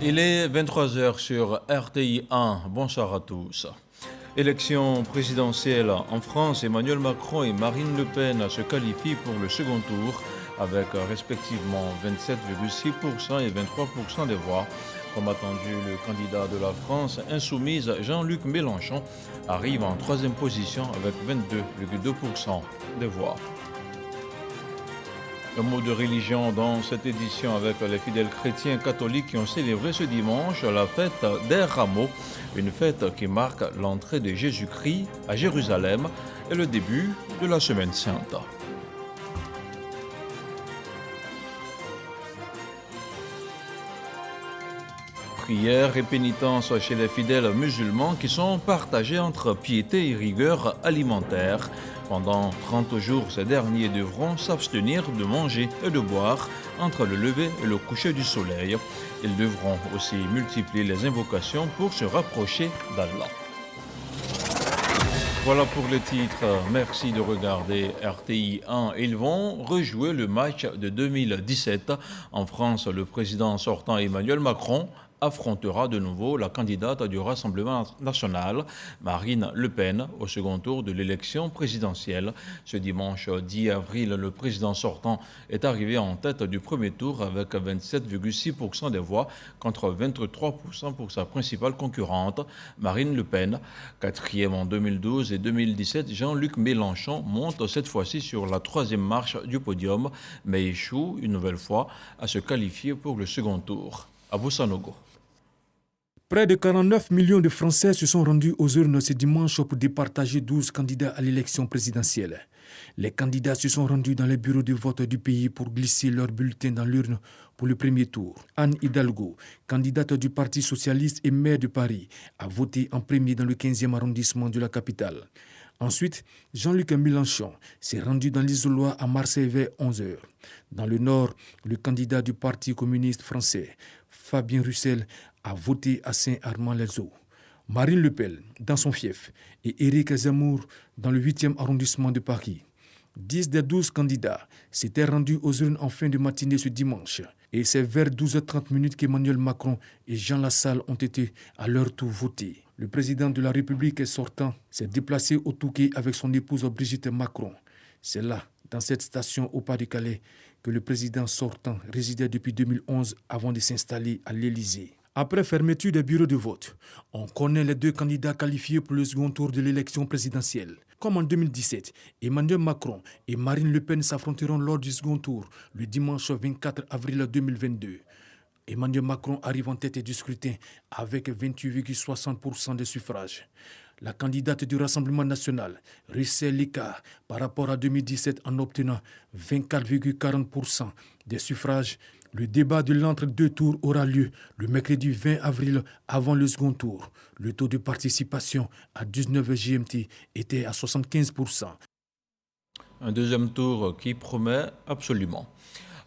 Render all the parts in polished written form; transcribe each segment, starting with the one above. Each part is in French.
Il est 23h sur RTI 1. Bonsoir à tous. Élection présidentielle en France, Emmanuel Macron et Marine Le Pen se qualifient pour le second tour avec respectivement 27,6% et 23% des voix. Comme attendu, le candidat de la France insoumise, Jean-Luc Mélenchon, arrive en troisième position avec 22,2% des voix. Un mot de religion dans cette édition avec les fidèles chrétiens catholiques qui ont célébré ce dimanche la fête des Rameaux, une fête qui marque l'entrée de Jésus-Christ à Jérusalem et le début de la Semaine Sainte. Prière et pénitence chez les fidèles musulmans qui sont partagés entre piété et rigueur alimentaire. Pendant 30 jours, ces derniers devront s'abstenir de manger et de boire entre le lever et le coucher du soleil. Ils devront aussi multiplier les invocations pour se rapprocher d'Allah. Voilà pour les titres. Merci de regarder RTI 1. Ils vont rejouer le match de 2017. En France, le président sortant Emmanuel Macron affrontera de nouveau la candidate du Rassemblement national, Marine Le Pen, au second tour de l'élection présidentielle. Ce dimanche 10 avril, le président sortant est arrivé en tête du premier tour avec 27,6% des voix contre 23% pour sa principale concurrente, Marine Le Pen. Quatrième en 2012 et 2017, Jean-Luc Mélenchon monte cette fois-ci sur la troisième marche du podium, mais échoue une nouvelle fois à se qualifier pour le second tour. Abou Sanogo. Près de 49 millions de Français se sont rendus aux urnes ce dimanche pour départager 12 candidats à l'élection présidentielle. Les candidats se sont rendus dans les bureaux de vote du pays pour glisser leur bulletin dans l'urne pour le premier tour. Anne Hidalgo, candidate du Parti socialiste et maire de Paris, a voté en premier dans le 15e arrondissement de la capitale. Ensuite, Jean-Luc Mélenchon s'est rendu dans l'isoloir à Marseille vers 11h. Dans le nord, le candidat du Parti communiste français, Fabien Roussel, a voté à Saint-Armand-les-Eaux. Marine Le Pen, dans son fief, et Éric Zemmour, dans le 8e arrondissement de Paris. 10 des 12 candidats s'étaient rendus aux urnes en fin de matinée ce dimanche. Et c'est vers 12h30 qu'Emmanuel Macron et Jean Lassalle ont été à leur tour votés. Le président de la République sortant s'est déplacé au Touquet avec son épouse Brigitte Macron. C'est là, dans cette station au Pas-de-Calais, que le président sortant résidait depuis 2011 avant de s'installer à l'Élysée. Après fermeture des bureaux de vote, on connaît les deux candidats qualifiés pour le second tour de l'élection présidentielle. Comme en 2017, Emmanuel Macron et Marine Le Pen s'affronteront lors du second tour le dimanche 24 avril 2022. Emmanuel Macron arrive en tête du scrutin avec 28,60% des suffrages. La candidate du Rassemblement national resserre l'écart par rapport à 2017 en obtenant 24,40% des suffrages. Le débat de l'entre-deux tours aura lieu le mercredi 20 avril avant le second tour. Le taux de participation à 19 GMT était à 75%. Un deuxième tour qui promet absolument.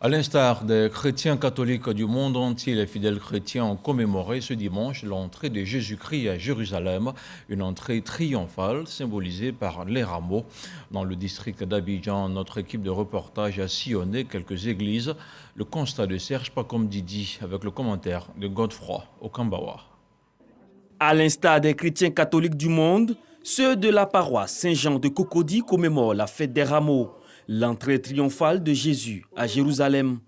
À l'instar des chrétiens catholiques du monde entier, les fidèles chrétiens ont commémoré ce dimanche l'entrée de Jésus-Christ à Jérusalem, une entrée triomphale symbolisée par les rameaux. Dans le district d'Abidjan, notre équipe de reportage a sillonné quelques églises. Le constat de Serge Pacom Didi avec le commentaire de Godefroy Okambawa. À l'instar des chrétiens catholiques du monde, ceux de la paroisse Saint-Jean de Cocody commémorent la fête des rameaux, l'entrée triomphale de Jésus à Jérusalem.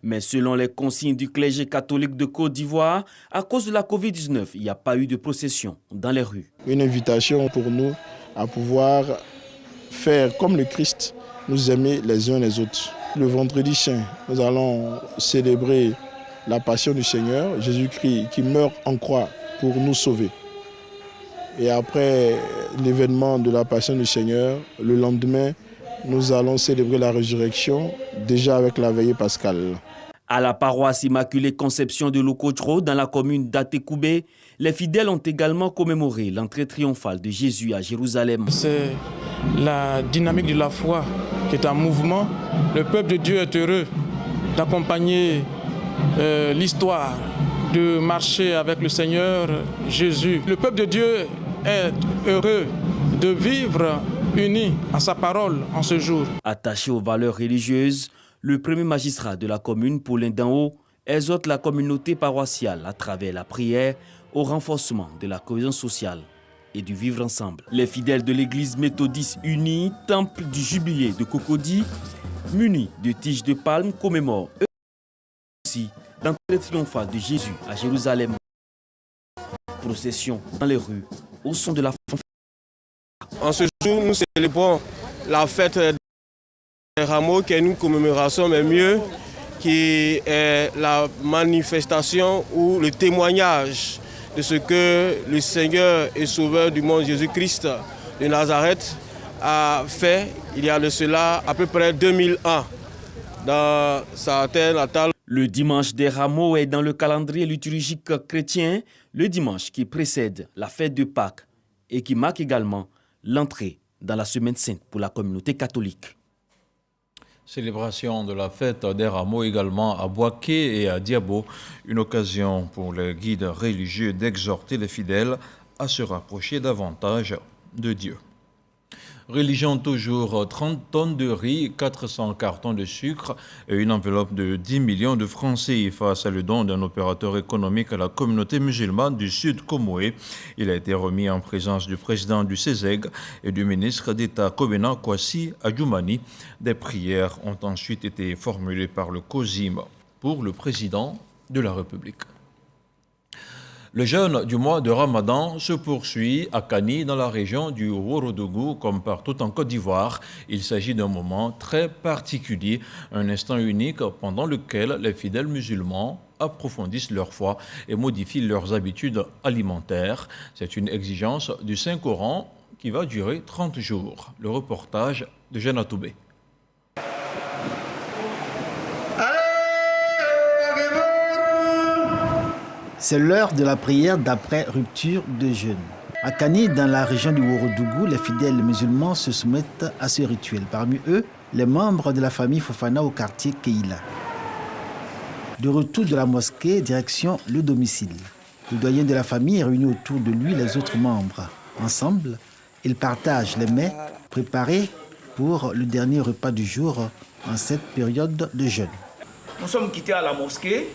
Mais selon les consignes du clergé catholique de Côte d'Ivoire, à cause de la Covid-19, il n'y a pas eu de procession dans les rues. Une invitation pour nous à pouvoir faire comme le Christ, nous aimer les uns les autres. Le vendredi saint, nous allons célébrer la passion du Seigneur, Jésus-Christ qui meurt en croix pour nous sauver. Et après l'événement de la passion du Seigneur, le lendemain, nous allons célébrer la résurrection, déjà avec la veillée pascale. À la paroisse Immaculée Conception de Lokochro, dans la commune d'Atekoubé, les fidèles ont également commémoré l'entrée triomphale de Jésus à Jérusalem. C'est la dynamique de la foi qui est en mouvement. Le peuple de Dieu est heureux d'accompagner l'histoire, de marcher avec le Seigneur Jésus. Le peuple de Dieu est heureux de vivre unis à sa parole en ce jour. Attaché aux valeurs religieuses, le premier magistrat de la commune, Paulin Danhaut, exhorte la communauté paroissiale à travers la prière au renforcement de la cohésion sociale et du vivre ensemble. Les fidèles de l'église méthodiste unie, temple du jubilé de Cocody, munis de tiges de palme, commémorent eux aussi l'entrée triomphale de Jésus à Jérusalem. Procession dans les rues, au son de la fanfare. En ce jour, nous célébrons la fête des rameaux, qui est une commémoration, mais mieux, qui est la manifestation ou le témoignage de ce que le Seigneur et Sauveur du monde Jésus-Christ de Nazareth a fait il y a de cela à peu près 2000 ans dans sa terre natale. Le dimanche des rameaux est dans le calendrier liturgique chrétien le dimanche qui précède la fête de Pâques et qui marque également l'entrée dans la Semaine Sainte pour la communauté catholique. Célébration de la fête des rameaux également à Boaké et à Diabo, une occasion pour les guides religieux d'exhorter les fidèles à se rapprocher davantage de Dieu. Religion toujours, 30 tonnes de riz, 400 cartons de sucre et une enveloppe de 10 millions de francs CFA. C'est le don d'un opérateur économique à la communauté musulmane du Sud Comoé. Il a été remis en présence du président du CESEG et du ministre d'État Kobena Kwasi Adjoumani. Des prières ont ensuite été formulées par le COSIM pour le président de la République. Le jeûne du mois de Ramadan se poursuit à Kani, dans la région du Ourodougou, comme partout en Côte d'Ivoire. Il s'agit d'un moment très particulier, un instant unique pendant lequel les fidèles musulmans approfondissent leur foi et modifient leurs habitudes alimentaires. C'est une exigence du Saint-Coran qui va durer 30 jours. Le reportage de Jeanne Toubé. C'est l'heure de la prière d'après rupture de jeûne. À Kani, dans la région du Ourodougou, les fidèles musulmans se soumettent à ce rituel. Parmi eux, les membres de la famille Fofana au quartier Keïla. De retour de la mosquée, direction le domicile. Le doyen de la famille réunit autour de lui les autres membres. Ensemble, ils partagent les mets préparés pour le dernier repas du jour en cette période de jeûne. Nous sommes quittés à la mosquée.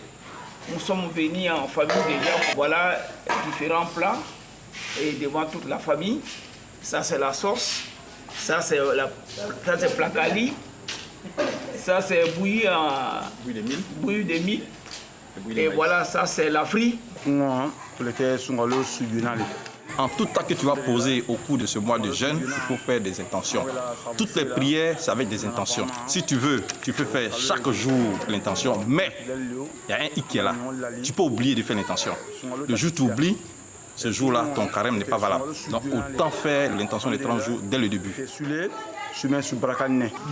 Nous sommes venus en famille déjà, voilà différents plats et devant toute la famille. Ça c'est la sauce, ça c'est placali, ça c'est bouilli de mie. Et voilà, ça c'est la frite. En tout acte que tu vas poser au cours de ce mois de jeûne, il faut faire des intentions. Toutes les prières, c'est avec des intentions. Si tu veux, tu peux faire chaque jour l'intention, mais il y a un hic qui est là. Tu peux oublier de faire l'intention. Le jour où tu oublies, ce jour-là, ton carême n'est pas valable. Donc autant faire l'intention des 30 jours dès le début.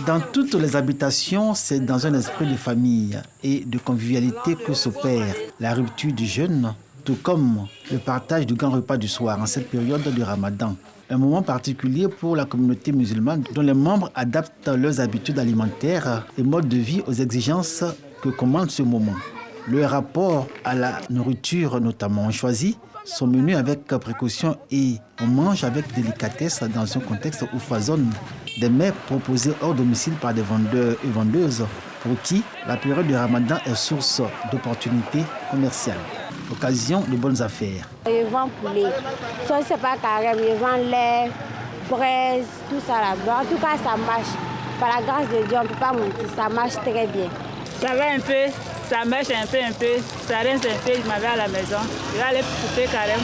Dans toutes les habitations, c'est dans un esprit de famille et de convivialité que s'opère la rupture du jeûne, tout comme le partage du grand repas du soir en cette période de Ramadan. Un moment particulier pour la communauté musulmane dont les membres adaptent leurs habitudes alimentaires et modes de vie aux exigences que commande ce moment. Le rapport à la nourriture notamment, on choisit son menu avec précaution et on mange avec délicatesse dans un contexte où foisonnent des mets proposés hors domicile par des vendeurs et vendeuses pour qui la période de Ramadan est source d'opportunités commerciales. Occasion de bonnes affaires. Je vends poulet. Ça, c'est pas carême. Je vends lait, braise, tout ça là-bas. En tout cas, ça marche. Par la grâce de Dieu, on ne peut pas mentir. Ça marche très bien. Ça va un peu, ça marche un peu. Ça reste un peu, je m'en vais à la maison. Je vais aller couper carême.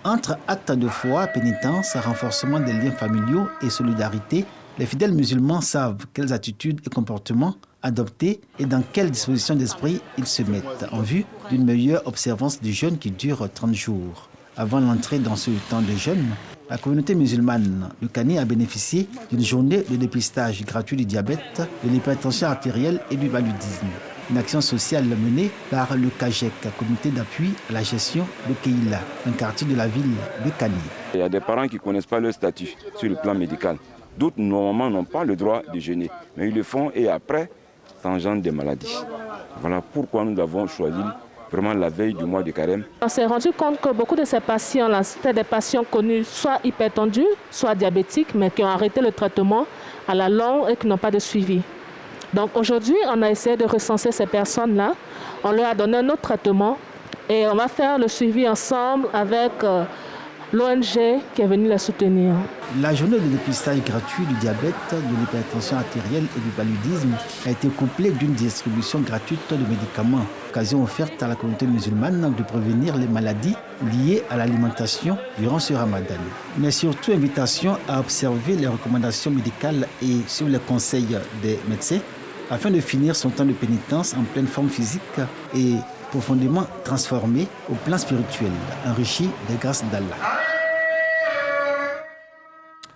Entre actes de foi, pénitence, renforcement des liens familiaux et solidarité, les fidèles musulmans savent quelles attitudes et comportements adopter et dans quelles dispositions d'esprit ils se mettent en vue d'une meilleure observance du jeûne qui dure 30 jours. Avant l'entrée dans ce temps de jeûne, la communauté musulmane de Kani a bénéficié d'une journée de dépistage gratuit du diabète, de l'hypertension artérielle et du paludisme. Une action sociale menée par le CAGEC, comité d'appui à la gestion de Keïla, un quartier de la ville de Kani. Il y a des parents qui ne connaissent pas leur statut sur le plan médical. D'autres, normalement, n'ont pas le droit de jeûner, mais ils le font et après, ça engendre des maladies. Voilà pourquoi nous avons choisi vraiment la veille du mois de carême. On s'est rendu compte que beaucoup de ces patients-là, c'était des patients connus, soit hypertendus, soit diabétiques, mais qui ont arrêté le traitement à la longue et qui n'ont pas de suivi. Donc aujourd'hui, on a essayé de recenser ces personnes-là. On leur a donné un autre traitement et on va faire le suivi ensemble avec l'ONG qui est venue les soutenir. La journée de dépistage gratuit du diabète, de l'hypertension artérielle et du paludisme a été couplée d'une distribution gratuite de médicaments, occasion offerte à la communauté musulmane de prévenir les maladies liées à l'alimentation durant ce ramadan. Mais surtout invitation à observer les recommandations médicales et suivre les conseils des médecins afin de finir son temps de pénitence en pleine forme physique et profondément transformé au plan spirituel, enrichi des grâces d'Allah.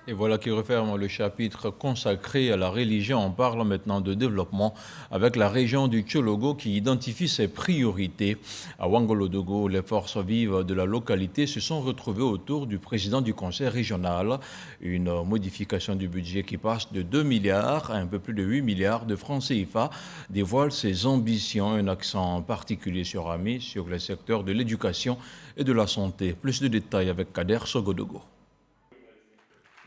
Et voilà qui referme le chapitre consacré à la religion. On parle maintenant de développement avec la région du Tchologo qui identifie ses priorités. À Ouangolodogo, les forces vives de la localité se sont retrouvées autour du président du conseil régional. Une modification du budget qui passe de 2 milliards à un peu plus de 8 milliards de francs CFA dévoile ses ambitions. Un accent particulier sera mis sur les secteurs de l'éducation et de la santé. Plus de détails avec Kader Sogodogo.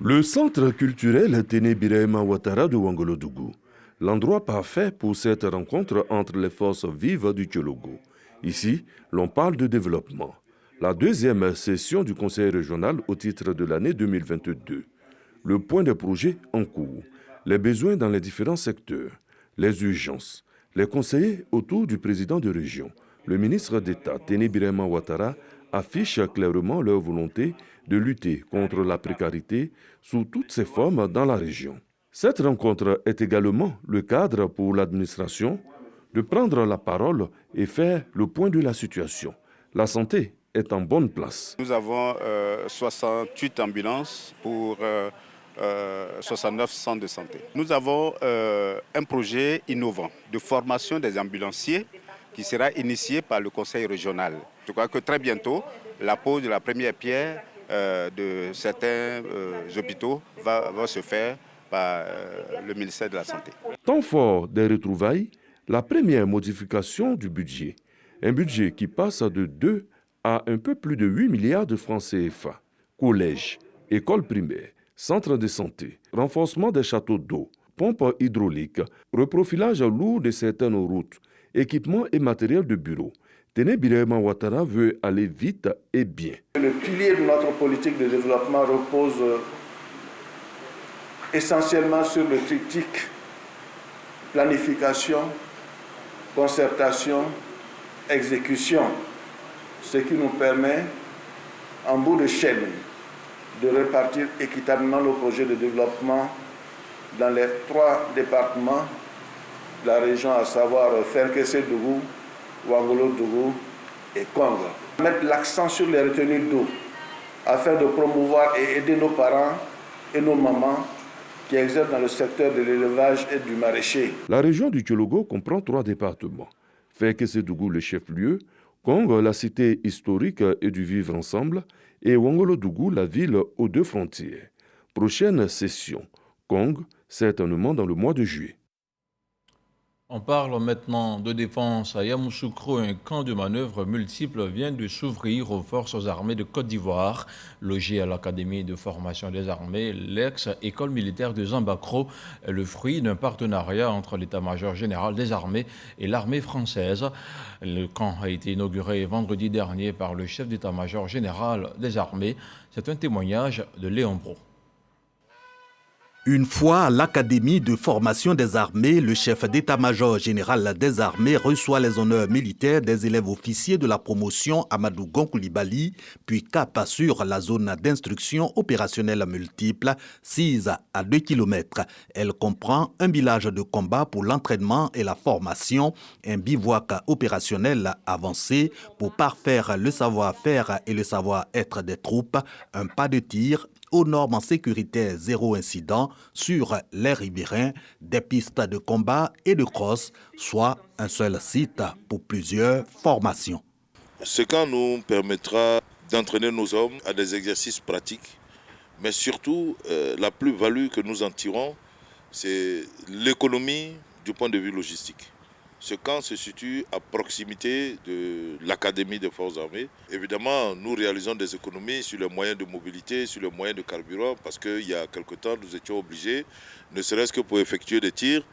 Le centre culturel Téné Birahima Ouattara de Ouangolodougou, l'endroit parfait pour cette rencontre entre les forces vives du Tchologo. Ici, l'on parle de développement. La deuxième session du conseil régional au titre de l'année 2022. Le point des projets en cours, les besoins dans les différents secteurs, les urgences, les conseillers autour du président de région. Le ministre d'État Téné Birahima Ouattara affiche clairement leur volonté de lutter contre la précarité sous toutes ses formes dans la région. Cette rencontre est également le cadre pour l'administration de prendre la parole et faire le point de la situation. La santé est en bonne place. Nous avons 68 ambulances pour 69 centres de santé. Nous avons un projet innovant de formation des ambulanciers qui sera initié par le conseil régional. Je crois que très bientôt, la pose de la première pierre de certains hôpitaux va se faire par le ministère de la Santé. Temps fort des retrouvailles, la première modification du budget. Un budget qui passe de 2 à un peu plus de 8 milliards de francs CFA. Collèges, écoles primaires, centres de santé, renforcement des châteaux d'eau, pompes hydrauliques, reprofilage lourd de certaines routes, équipements et matériel de bureau. Téné Birahima Ouattara veut aller vite et bien. Le pilier de notre politique de développement repose essentiellement sur le triptyque planification, concertation, exécution, ce qui nous permet, en bout de chaîne, de répartir équitablement nos projets de développement dans les 3 départements de la région, à savoir Ferkessé-Dougou, Ouangolodougou et Kongo. Mettre l'accent sur les retenues d'eau afin de promouvoir et aider nos parents et nos mamans qui exercent dans le secteur de l'élevage et du maraîcher. La région du Tchologo comprend 3 départements. Ferkessé-Dougou, le chef-lieu, Kongo, la cité historique et du vivre ensemble, et Ouangolodougou, la ville aux 2 frontières. Prochaine session, Kongo, certainement dans le mois de juillet. On parle maintenant de défense. À Yamoussoukro, un camp de manœuvre multiple vient de s'ouvrir aux forces armées de Côte d'Ivoire. Logé à l'Académie de formation des armées, l'ex-école militaire de Zambakro est le fruit d'un partenariat entre l'état-major général des armées et l'armée française. Le camp a été inauguré vendredi dernier par le chef d'état-major général des armées. C'est un témoignage de Léon Bro. Une fois à l'Académie de formation des armées, le chef d'état-major général des armées reçoit les honneurs militaires des élèves officiers de la promotion Amadou Gon Coulibaly, puis cap sur la zone d'instruction opérationnelle multiple, 6 à 2 km. Elle comprend un village de combat pour l'entraînement et la formation, un bivouac opérationnel avancé pour parfaire le savoir-faire et le savoir-être des troupes, un pas de tir, aux normes sécuritaires zéro incident sur les riverains, des pistes de combat et de cross, soit un seul site pour plusieurs formations. Ce camp nous permettra d'entraîner nos hommes à des exercices pratiques, mais surtout la plus-value que nous en tirons, c'est l'économie du point de vue logistique. Ce camp se situe à proximité de l'Académie des forces armées. Évidemment, nous réalisons des économies sur les moyens de mobilité, sur les moyens de carburant, parce qu'il y a quelque temps, nous étions obligés, ne serait-ce que pour effectuer des tirs,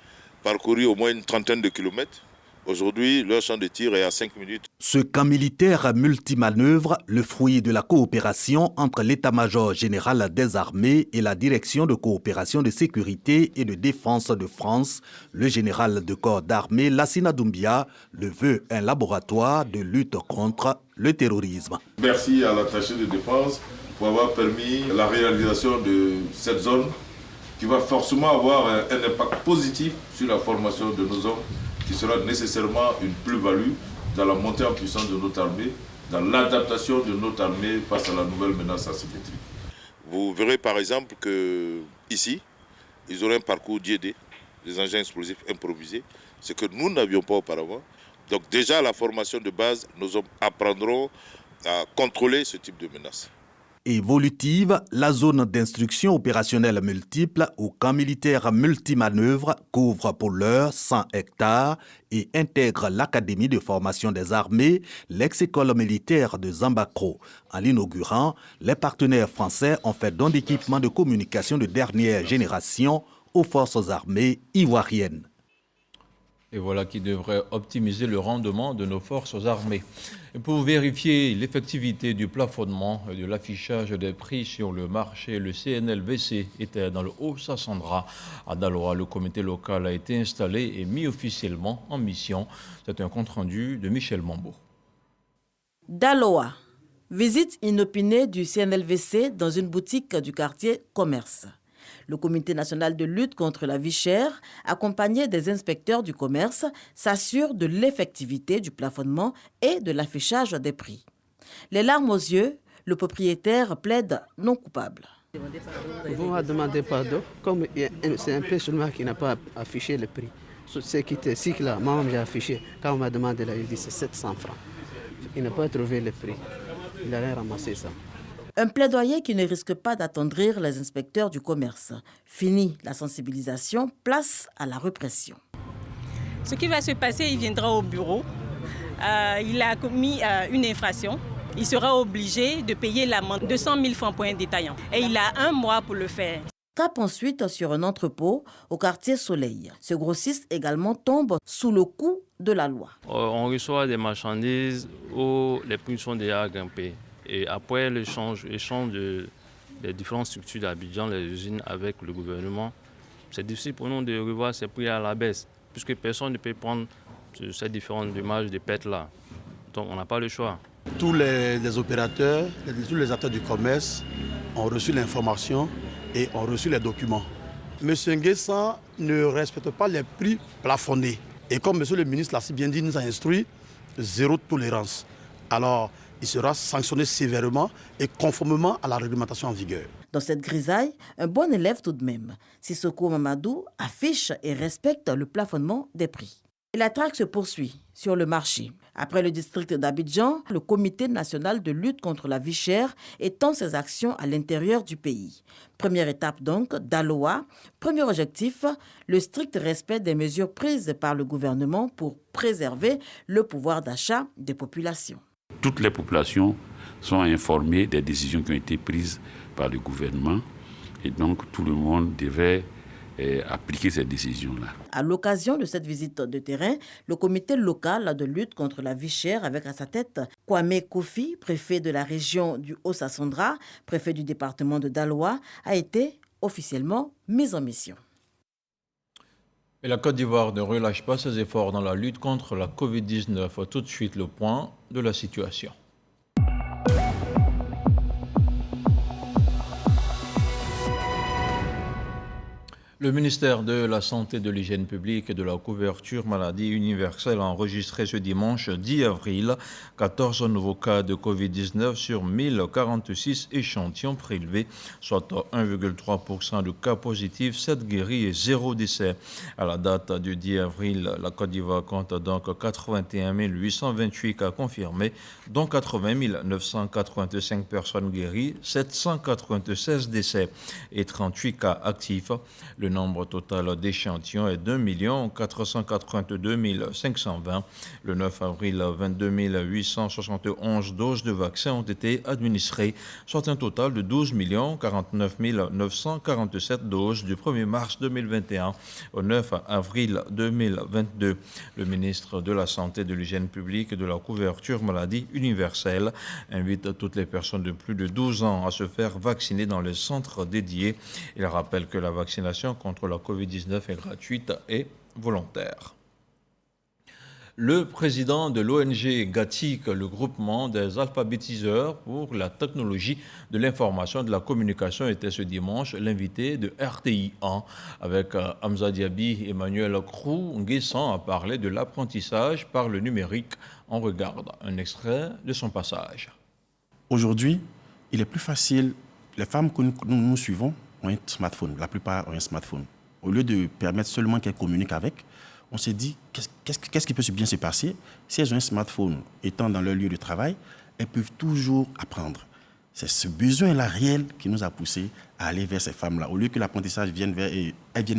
parcourir au moins une trentaine de kilomètres. Aujourd'hui, leur champ de tir est à 5 minutes. Ce camp militaire multimanœuvre, le fruit de la coopération entre l'état-major général des armées et la direction de coopération de sécurité et de défense de France, le général de corps d'armée Lassina Doumbia le veut un laboratoire de lutte contre le terrorisme. Merci à l'attaché de défense pour avoir permis la réalisation de cette zone qui va forcément avoir un impact positif sur la formation de nos hommes, qui sera nécessairement une plus-value dans la montée en puissance de notre armée, dans l'adaptation de notre armée face à la nouvelle menace asymétrique. Vous verrez par exemple qu'ici, ils auront un parcours d'IED, des engins explosifs improvisés, ce que nous n'avions pas auparavant. Donc déjà à la formation de base, nos hommes apprendront à contrôler ce type de menace. Évolutive, la zone d'instruction opérationnelle multiple au camp militaire multimanœuvre couvre pour l'heure 100 hectares et intègre l'Académie de formation des armées, l'ex-école militaire de Zambakro. En l'inaugurant, les partenaires français ont fait don d'équipements de communication de dernière génération aux forces armées ivoiriennes. Et voilà qui devrait optimiser le rendement de nos forces armées. Et pour vérifier l'effectivité du plafonnement et de l'affichage des prix sur le marché, le CNLVC était dans le Haut-Sassandra. À Daloa, le comité local a été installé et mis officiellement en mission. C'est un compte-rendu de Michel Mambo. Daloa, visite inopinée du CNLVC dans une boutique du quartier Commerce. Le Comité national de lutte contre la vie chère, accompagné des inspecteurs du commerce, s'assure de l'effectivité du plafonnement et de l'affichage des prix. Les larmes aux yeux, le propriétaire plaide non coupable. Vous m'avez demandé pardon, comme c'est un peu seulement qui n'a pas affiché le prix. Ce qui était cycle là, moi j'ai affiché. Quand on m'a demandé là, il dit c'est 700 francs. Il n'a pas trouvé le prix. Il allait ramasser ça. Un plaidoyer qui ne risque pas d'attendrir les inspecteurs du commerce. Fini la sensibilisation, place à la répression. Ce qui va se passer, il viendra au bureau. Il a commis une infraction. Il sera obligé de payer l'amende de 100 000 francs pour un détaillant. Et il a 1 mois pour le faire. Cap ensuite sur un entrepôt au quartier Soleil. Ce grossiste également tombe sous le coup de la loi. On reçoit des marchandises où les prix sont déjà grimpés. Et après l'échange des différentes structures d'Abidjan, les usines avec le gouvernement, c'est difficile pour nous de revoir ces prix à la baisse, puisque personne ne peut prendre ces différentes dommages de pertes-là. Donc on n'a pas le choix. Tous les opérateurs, tous les acteurs du commerce ont reçu l'information et ont reçu les documents. M. Nguessan ne respecte pas les prix plafonnés. Et comme M. le ministre l'a si bien dit, nous a instruit, zéro tolérance. Alors, il sera sanctionné sévèrement et conformément à la réglementation en vigueur. Dans cette grisaille, un bon élève tout de même. Sissoko Mamadou affiche et respecte le plafonnement des prix. Et la traque se poursuit sur le marché. Après le district d'Abidjan, le Comité national de lutte contre la vie chère étend ses actions à l'intérieur du pays. Première étape donc, Daloa. Premier objectif, le strict respect des mesures prises par le gouvernement pour préserver le pouvoir d'achat des populations. Toutes les populations sont informées des décisions qui ont été prises par le gouvernement et donc tout le monde devait appliquer ces décisions-là. À l'occasion de cette visite de terrain, le comité local de lutte contre la vie chère avec à sa tête Kwame Kofi, préfet de la région du Haut-Sassandra, préfet du département de Daloa, a été officiellement mis en mission. Et la Côte d'Ivoire ne relâche pas ses efforts dans la lutte contre la Covid-19. Tout de suite, le point de la situation. Le ministère de la Santé, de l'Hygiène publique et de la couverture maladie universelle a enregistré ce dimanche 10 avril 14 nouveaux cas de Covid-19 sur 1046 échantillons prélevés, soit 1,3% de cas positifs, 7 guéris et 0 décès. À la date du 10 avril, la Côte d'Ivoire compte donc 81 828 cas confirmés, dont 80 985 personnes guéries, 796 décès et 38 cas actifs. Le nombre total d'échantillons est d'1 482 520. Le 9 avril, 22 871 doses de vaccins ont été administrées, soit un total de 12 49 947 doses du 1er mars 2021 au 9 avril 2022. Le ministre de la Santé, de l'Hygiène publique et de la couverture maladie universelle invite toutes les personnes de plus de 12 ans à se faire vacciner dans les centres dédiés. Il rappelle que la vaccination contre la COVID-19 est gratuite et volontaire. Le président de l'ONG GATIC, le groupement des alphabétiseurs pour la technologie de l'information et de la communication, était ce dimanche l'invité de RTI 1. Avec Hamza Diaby, Emmanuel Krou-Nguessan a parlé de l'apprentissage par le numérique. On regarde un extrait de son passage. Aujourd'hui, il est plus facile. Les femmes que nous suivons ont un smartphone. La plupart ont un smartphone. Au lieu de permettre seulement qu'elles communiquent avec, on s'est dit, qu'est-ce qui peut bien se passer? Si elles ont un smartphone étant dans leur lieu de travail, elles peuvent toujours apprendre. C'est ce besoin-là réel qui nous a poussé à aller vers ces femmes-là. Au lieu que l'apprentissage vienne vers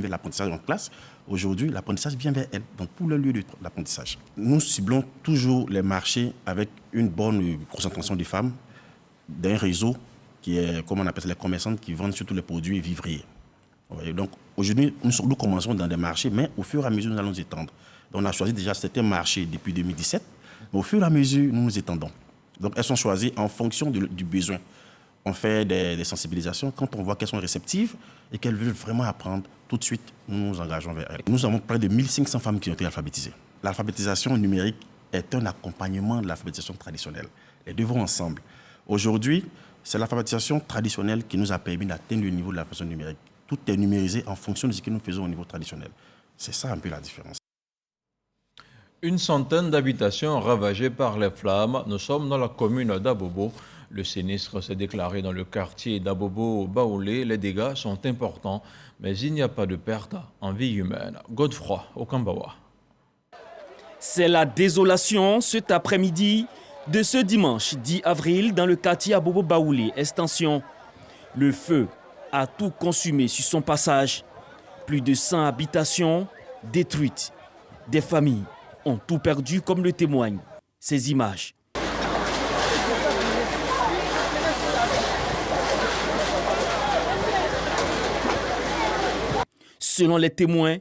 l'apprentissage en classe, aujourd'hui, l'apprentissage vient vers elles, donc pour leur lieu d'apprentissage. Nous ciblons toujours les marchés avec une bonne concentration de femmes d'un réseau qui est, comme on appelle les commerçantes, qui vendent surtout les produits vivriers. Donc aujourd'hui, nous commençons dans des marchés, mais au fur et à mesure, nous allons nous étendre. Donc, on a choisi déjà certains marchés depuis 2017, mais au fur et à mesure, nous nous étendons. Donc elles sont choisies en fonction du besoin. On fait des sensibilisations. Quand on voit qu'elles sont réceptives et qu'elles veulent vraiment apprendre, tout de suite, nous nous engageons vers elles. Nous avons près de 1500 femmes qui ont été alphabétisées. L'alphabétisation numérique est un accompagnement de l'alphabétisation traditionnelle. Les deux vont ensemble. Aujourd'hui, c'est l'alphabétisation traditionnelle qui nous a permis d'atteindre le niveau de l'alphabétisation numérique. Tout est numérisé en fonction de ce que nous faisons au niveau traditionnel. C'est ça un peu la différence. Une centaine d'habitations ravagées par les flammes. Nous sommes dans la commune d'Abobo. Le sinistre s'est déclaré dans le quartier d'Abobo-Baoulé. Les dégâts sont importants, mais il n'y a pas de perte en vie humaine. Godefroy, Okambawa. C'est la désolation cet après-midi de ce dimanche 10 avril dans le quartier Abobo-Baoulé, extension. Le feu a tout consumé sur son passage. Plus de 100 habitations détruites. Des familles ont tout perdu, comme le témoignent ces images. Selon les témoins,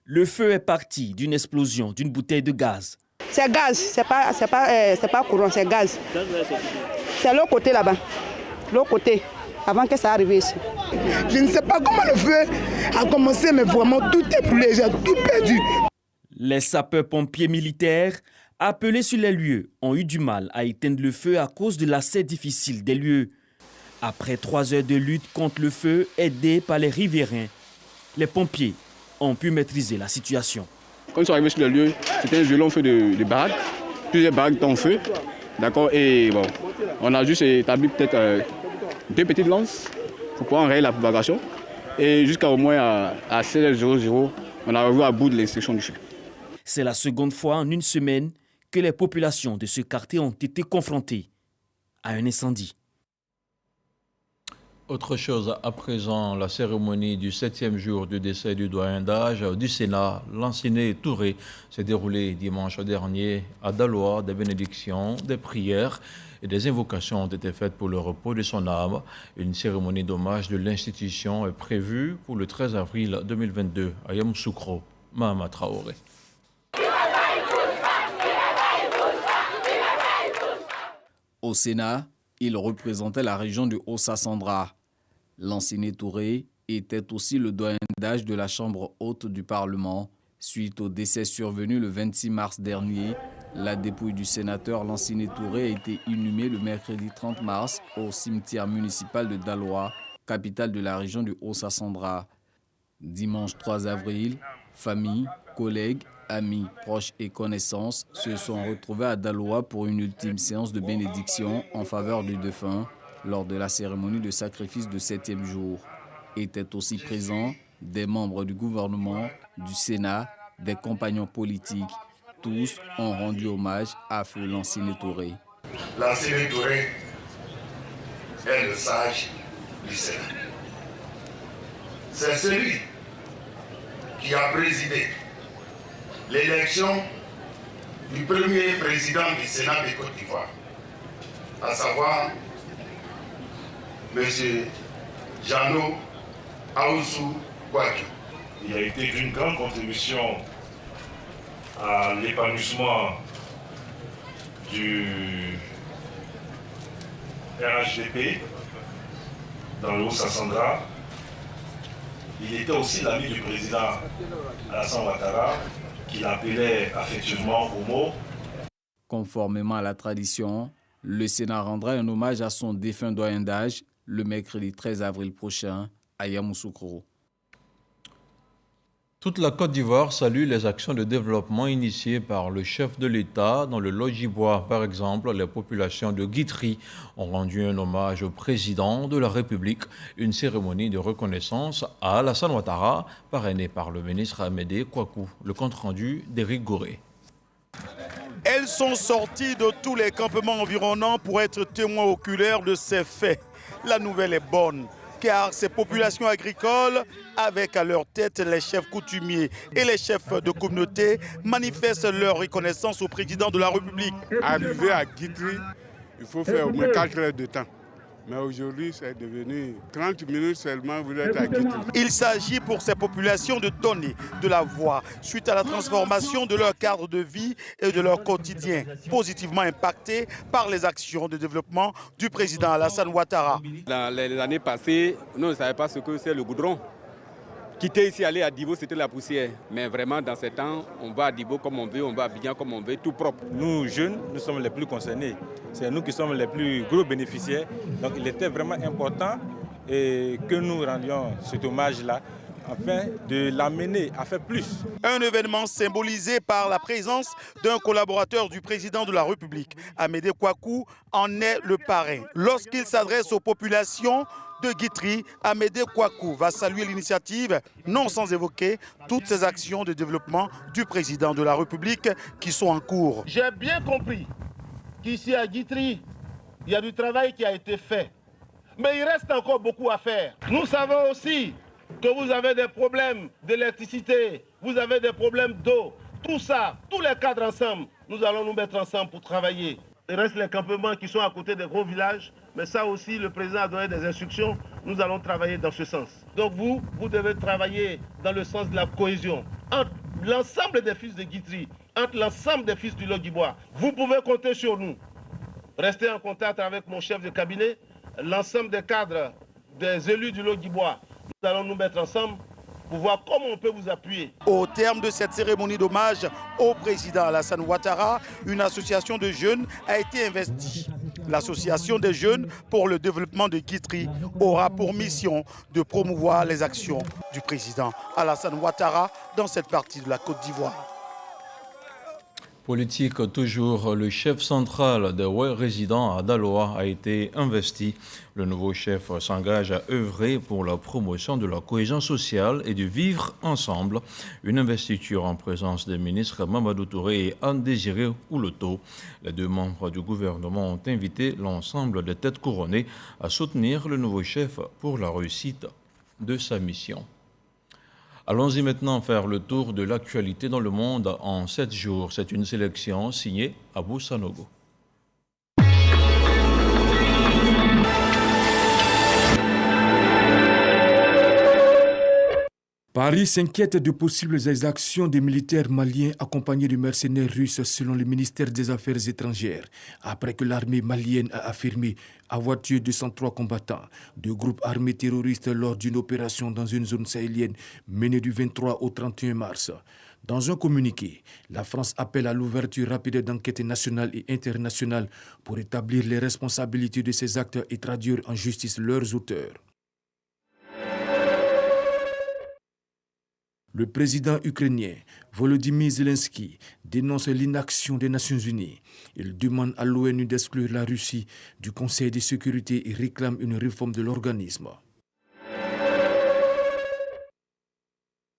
le feu est parti d'une explosion d'une bouteille de gaz. C'est gaz, c'est pas courant, c'est gaz. C'est l'autre côté là-bas, l'autre côté, avant que ça arrive ici. Je ne sais pas comment le feu a commencé, mais vraiment tout est brûlé, j'ai tout perdu. Les sapeurs-pompiers militaires appelés sur les lieux ont eu du mal à éteindre le feu à cause de l'accès difficile des lieux. Après 3 heures de lutte contre le feu, aidés par les riverains, les pompiers ont pu maîtriser la situation. Quand ils sont arrivés sur le lieu, c'était un violent feu de baraque. Plusieurs baraques étaient en feu. D'accord. Et bon, on a juste établi peut-être 2 petites lances pour pouvoir enrayer la propagation. Et jusqu'à au moins à 16h00, on a revu à bout de l'extinction du feu. C'est la seconde fois en une semaine que les populations de ce quartier ont été confrontées à un incendie. Autre chose à présent, la cérémonie du 7e jour du décès du doyen d'âge du Sénat, Lanciné Touré, s'est déroulée dimanche dernier à Daloa. Des bénédictions, des prières et des invocations ont été faites pour le repos de son âme. Une cérémonie d'hommage de l'institution est prévue pour le 13 avril 2022 à Yamoussoukro, Mahama Traoré. Au Sénat, il représentait la région du Haut-Sassandra. Lanciné Touré était aussi le doyen d'âge de la Chambre haute du Parlement. Suite au décès survenu le 26 mars dernier, la dépouille du sénateur Lanciné Touré a été inhumée le mercredi 30 mars au cimetière municipal de Daloa, capitale de la région du Haut-Sassandra. Dimanche 3 avril, famille, collègues, amis, proches et connaissances se sont retrouvés à Daloa pour une ultime séance de bénédiction en faveur du défunt lors de la cérémonie de sacrifice de 7e jour. Étaient aussi présents des membres du gouvernement, du Sénat, des compagnons politiques. Tous ont rendu hommage à feu Lanciné Touré. Lanciné Touré est le sage du Sénat. C'est celui qui a présidé l'élection du premier président du Sénat de Côte d'Ivoire, à savoir M. Jeannot Ahoussou Kouadio. Il a été d'une grande contribution à l'épanouissement du RHDP dans le Haut-Sassandra. Il était aussi l'ami du président Alassane Ouattara, qu'il appelait affectueusement Homo. Conformément à la tradition, le Sénat rendra un hommage à son défunt doyen d'âge le mercredi 13 avril prochain à Yamoussoukro. Toute la Côte d'Ivoire salue les actions de développement initiées par le chef de l'État. Dans le Lodjibois, par exemple, les populations de Guitry ont rendu un hommage au président de la République. Une cérémonie de reconnaissance à Alassane Ouattara, parrainée par le ministre Amédée Kouakou. Le compte-rendu d'Éric Goré. Elles sont sorties de tous les campements environnants pour être témoins oculaires de ces faits. La nouvelle est bonne, car ces populations agricoles, avec à leur tête les chefs coutumiers et les chefs de communauté, manifestent leur reconnaissance au président de la République. Arriver à Guitry, il faut faire au moins 4 heures de temps. Mais aujourd'hui, c'est devenu 30 minutes seulement, vous êtes à Guitry. Il s'agit pour ces populations de donner de la voix suite à la transformation de leur cadre de vie et de leur quotidien, positivement impacté par les actions de développement du président Alassane Ouattara. Dans les années passées, nous ne savions pas ce que c'est le goudron. Quitter ici, aller à Divo, c'était la poussière. Mais vraiment, dans ces temps, on va à Divo comme on veut, on va à Abidjan comme on veut, tout propre. Nous, jeunes, nous sommes les plus concernés. C'est nous qui sommes les plus gros bénéficiaires. Donc il était vraiment important que nous rendions cet hommage-là afin de l'amener à faire plus. Un événement symbolisé par la présence d'un collaborateur du président de la République, Amédée Kouakou, en est le parrain. Lorsqu'il s'adresse aux populations de Guitry, Amédée Kouakou va saluer l'initiative, non sans évoquer toutes ces actions de développement du président de la République qui sont en cours. J'ai bien compris qu'ici à Guitry, il y a du travail qui a été fait. Mais il reste encore beaucoup à faire. Nous savons aussi que vous avez des problèmes d'électricité, vous avez des problèmes d'eau. Tout ça, tous les cadres ensemble, nous allons nous mettre ensemble pour travailler. Il reste les campements qui sont à côté des gros villages, mais ça aussi, le président a donné des instructions. Nous allons travailler dans ce sens. Donc vous devez travailler dans le sens de la cohésion entre l'ensemble des fils de Guitry, entre l'ensemble des fils du Lodjibois. Vous pouvez compter sur nous. Restez en contact avec mon chef de cabinet, l'ensemble des cadres, des élus du Lodjibois. Nous allons nous mettre ensemble pour voir comment on peut vous appuyer. Au terme de cette cérémonie d'hommage au président Alassane Ouattara, une association de jeunes a été investie. L'association des jeunes pour le développement de Guitry aura pour mission de promouvoir les actions du président Alassane Ouattara dans cette partie de la Côte d'Ivoire. Politique toujours, le chef central des Ouai résidents à Daloa a été investi. Le nouveau chef s'engage à œuvrer pour la promotion de la cohésion sociale et de vivre ensemble. Une investiture en présence des ministres Mamadou Touré et Anne-Désiré Ouloto. Les deux membres du gouvernement ont invité l'ensemble des têtes couronnées à soutenir le nouveau chef pour la réussite de sa mission. Allons-y maintenant faire le tour de l'actualité dans le monde en 7 jours. C'est une sélection signée Abou Sanogo. Paris s'inquiète de possibles exactions des militaires maliens accompagnés de mercenaires russes selon le ministère des Affaires étrangères, après que l'armée malienne a affirmé avoir tué 203 combattants de groupes armés terroristes lors d'une opération dans une zone sahélienne menée du 23 au 31 mars. Dans un communiqué, la France appelle à l'ouverture rapide d'enquêtes nationales et internationales pour établir les responsabilités de ces actes et traduire en justice leurs auteurs. Le président ukrainien Volodymyr Zelensky dénonce l'inaction des Nations Unies. Il demande à l'ONU d'exclure la Russie du Conseil de sécurité et réclame une réforme de l'organisme.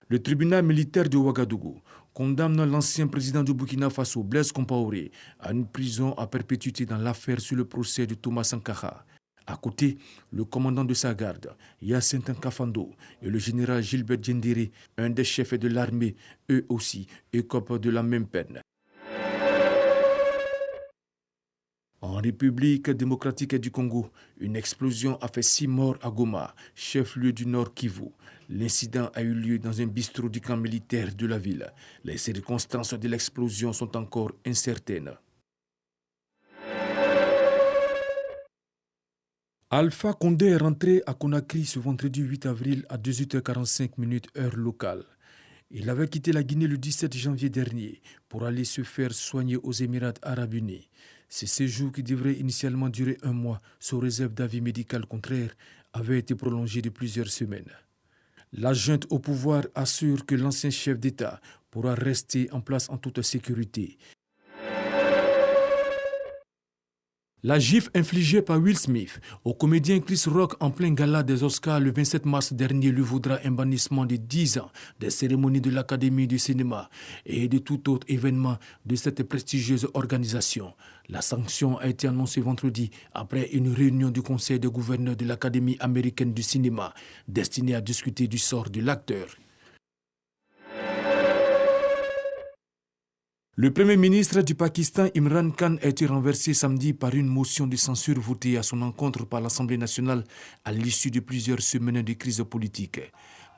Le tribunal militaire de Ouagadougou condamne l'ancien président du Burkina Faso, Blaise Compaoré, à une prison à perpétuité dans l'affaire sur le procès de Thomas Sankara. À côté, le commandant de sa garde, Hyacinthe Kafando, et le général Gilbert Djendiri, un des chefs de l'armée, eux aussi, écopent de la même peine. En République démocratique du Congo, une explosion a fait 6 morts à Goma, chef-lieu du Nord Kivu. L'incident a eu lieu dans un bistrot du camp militaire de la ville. Les circonstances de l'explosion sont encore incertaines. Alpha Condé est rentré à Conakry ce vendredi 8 avril à 18h45 heure locale. Il avait quitté la Guinée le 17 janvier dernier pour aller se faire soigner aux Émirats arabes unis. Ce séjour, qui devrait initialement durer 1 mois sous réserve d'avis médical contraire, avait été prolongé de plusieurs semaines. La junte au pouvoir assure que l'ancien chef d'État pourra rester en place en toute sécurité. La gifle infligée par Will Smith au comédien Chris Rock en plein gala des Oscars le 27 mars dernier lui vaudra un bannissement de 10 ans des cérémonies de l'Académie du cinéma et de tout autre événement de cette prestigieuse organisation. La sanction a été annoncée vendredi après une réunion du Conseil des gouverneurs de l'Académie américaine du cinéma destinée à discuter du sort de l'acteur. Le Premier ministre du Pakistan, Imran Khan, a été renversé samedi par une motion de censure votée à son encontre par l'Assemblée nationale à l'issue de plusieurs semaines de crise politique.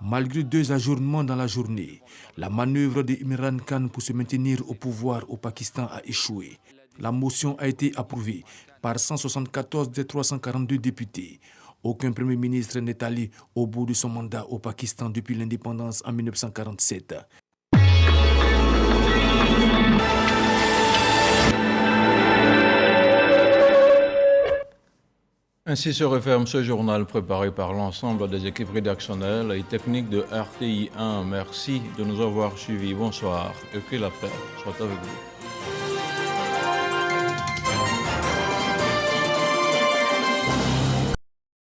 Malgré 2 ajournements dans la journée, la manœuvre d'Imran Khan pour se maintenir au pouvoir au Pakistan a échoué. La motion a été approuvée par 174 des 342 députés. Aucun Premier ministre n'est allé au bout de son mandat au Pakistan depuis l'indépendance en 1947. Ainsi se referme ce journal préparé par l'ensemble des équipes rédactionnelles et techniques de RTI 1. Merci de nous avoir suivis. Bonsoir et que la paix soit avec vous.